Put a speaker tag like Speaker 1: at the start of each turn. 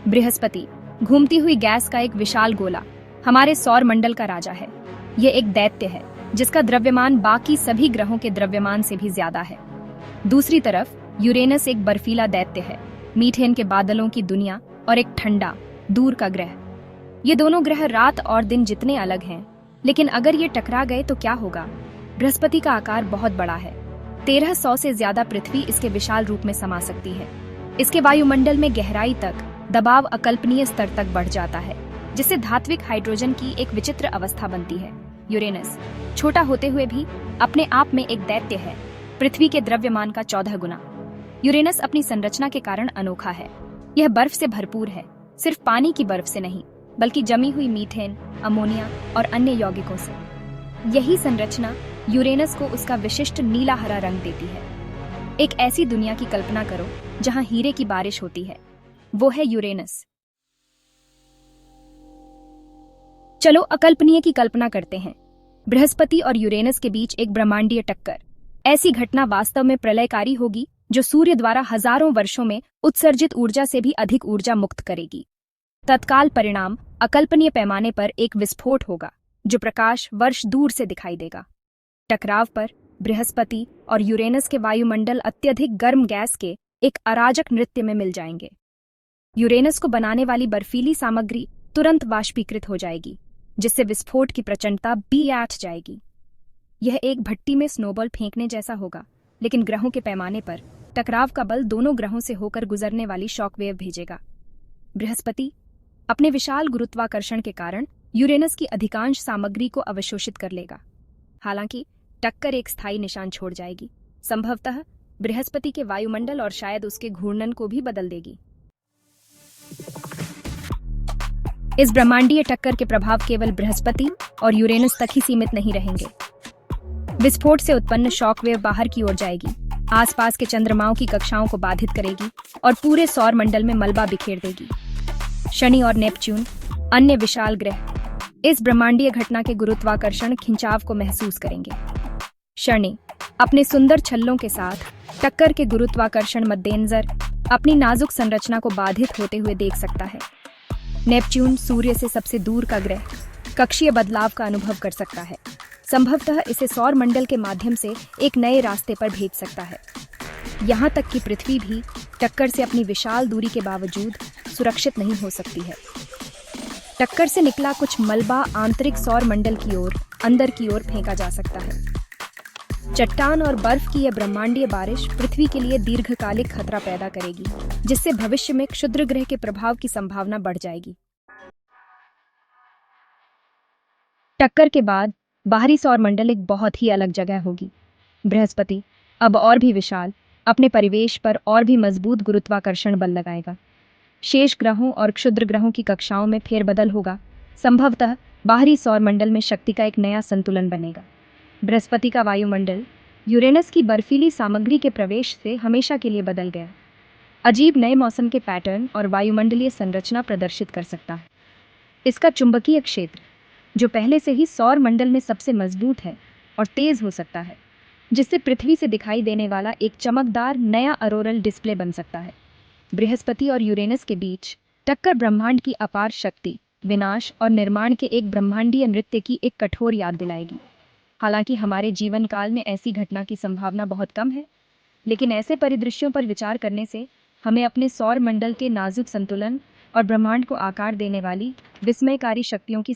Speaker 1: बृहस्पति, घूमती हुई गैस का एक विशाल गोला, हमारे सौर मंडल का राजा है। यह एक दैत्य है जिसका द्रव्यमान बाकी सभी ग्रहों के द्रव्यमान से भी ज्यादा है। दूसरी तरफ यूरेनस एक बर्फीला दैत्य है, मीथेन के बादलों की दुनिया और एक ठंडा, दूर का ग्रह। ये दोनों ग्रह रात और दिन जितने अलग हैं, लेकिन अगर ये टकरा गए तो क्या होगा? बृहस्पति का आकार बहुत बड़ा है। 1300 से ज्यादा पृथ्वी इसके विशाल रूप में समा सकती है। इसके वायुमंडल में गहराई तक दबाव अकल्पनीय स्तर तक बढ़ जाता है, जिससे धात्विक हाइड्रोजन की एक विचित्र अवस्था बनती है। यूरेनस छोटा होते हुए भी अपने आप में एक दैत्य है, पृथ्वी के द्रव्यमान का 14 गुना। यूरेनस अपनी संरचना के कारण अनोखा है। यह बर्फ से भरपूर है, सिर्फ पानी की बर्फ से नहीं, बल्कि जमी हुई मीथेन, अमोनिया और अन्य यौगिकों से। यही संरचना यूरेनस को उसका विशिष्ट नीला हरा रंग देती है। एक ऐसी दुनिया की कल्पना करो जहां हीरे की बारिश होती है, वो है यूरेनस। चलो अकल्पनीय की कल्पना करते हैं, बृहस्पति और यूरेनस के बीच एक ब्रह्मांडीय टक्कर। ऐसी घटना वास्तव में प्रलयकारी होगी, जो सूर्य द्वारा हजारों वर्षों में उत्सर्जित ऊर्जा से भी अधिक ऊर्जा मुक्त करेगी। तत्काल परिणाम अकल्पनीय पैमाने पर एक विस्फोट होगा, जो प्रकाश वर्ष दूर से दिखाई देगा। टकराव पर बृहस्पति और यूरेनस के वायुमंडल अत्यधिक गर्म गैस के एक अराजक नृत्य में मिल जाएंगे। यूरेनस को बनाने वाली बर्फीली सामग्री तुरंत वाष्पीकृत हो जाएगी, जिससे विस्फोट की प्रचंडता बढ़ जाएगी। यह एक भट्टी में स्नोबॉल फेंकने जैसा होगा, लेकिन ग्रहों के पैमाने पर टकराव का बल दोनों ग्रहों से होकर गुजरने वाली शॉकवेव भेजेगा। बृहस्पति अपने विशाल गुरुत्वाकर्षण के कारण यूरेनस की अधिकांश सामग्री को अवशोषित कर लेगा। हालांकि टक्कर एक स्थायी निशान छोड़ जाएगी, संभवतः बृहस्पति के वायुमंडल और शायद उसके घूर्णन को भी बदल देगी। इस ब्रह्मांडीय टक्कर के प्रभाव केवल बृहस्पति और यूरेनस तक ही सीमित नहीं रहेंगे। विस्फोट से उत्पन्न शॉकवेव बाहर की ओर जाएगी, आसपास के चंद्रमाओं की कक्षाओं को बाधित करेगी और पूरे सौर मंडल में मलबा बिखेर देगी। शनि और नेपच्यून, अन्य विशाल ग्रह, इस ब्रह्मांडीय घटना के गुरुत्वाकर्षण खिंचाव को महसूस करेंगे। शनि अपने सुंदर छल्लों के साथ टक्कर के गुरुत्वाकर्षण मद्देनजर अपनी नाजुक संरचना को बाधित होते हुए देख सकता है। नेपच्यून सूर्य से सबसे दूर का ग्रह कक्षीय बदलाव का अनुभव कर सकता है, संभवतः इसे सौर मंडल के माध्यम से एक नए रास्ते पर भेज सकता है। यहाँ तक कि पृथ्वी भी टक्कर से अपनी विशाल दूरी के बावजूद सुरक्षित नहीं हो सकती है। टक्कर से निकला कुछ मलबा आंतरिक सौर मंडल की ओर अंदर की ओर फेंका जा सकता है। चट्टान और बर्फ की यह ब्रह्मांडीय बारिश पृथ्वी के लिए दीर्घकालिक खतरा पैदा करेगी, जिससे भविष्य में क्षुद्र ग्रह के प्रभाव की संभावना बढ़ जाएगी। टक्कर के बाद बाहरी सौर मंडल एक बहुत ही अलग जगह होगी। बृहस्पति अब और भी विशाल, अपने परिवेश पर और भी मजबूत गुरुत्वाकर्षण बल लगाएगा। शेष ग्रहों और क्षुद्र ग्रहों की कक्षाओं में फेरबदल होगा, संभवतः बाहरी सौर मंडल में शक्ति का एक नया संतुलन बनेगा। बृहस्पति का वायुमंडल यूरेनस की बर्फीली सामग्री के प्रवेश से हमेशा के लिए बदल गया। अजीब नए मौसम के पैटर्न और वायुमंडलीय संरचना प्रदर्शित कर सकता है। इसका चुंबकीय क्षेत्र, जो पहले से ही सौर मंडल में सबसे मजबूत है, और तेज हो सकता है, जिससे पृथ्वी से दिखाई देने वाला एक चमकदार नया ऑरोरल डिस्प्ले बन सकता है। बृहस्पति और यूरेनस के बीच टक्कर ब्रह्मांड की अपार शक्ति, विनाश और निर्माण के एक ब्रह्मांडीय नृत्य की एक कठोर याद दिलाएगी। हालांकि हमारे जीवन काल में ऐसी घटना की संभावना बहुत कम है, लेकिन ऐसे परिदृश्यों पर विचार करने से हमें अपने सौर मंडल के नाजुक संतुलन और ब्रह्मांड को आकार देने वाली विस्मयकारी शक्तियों की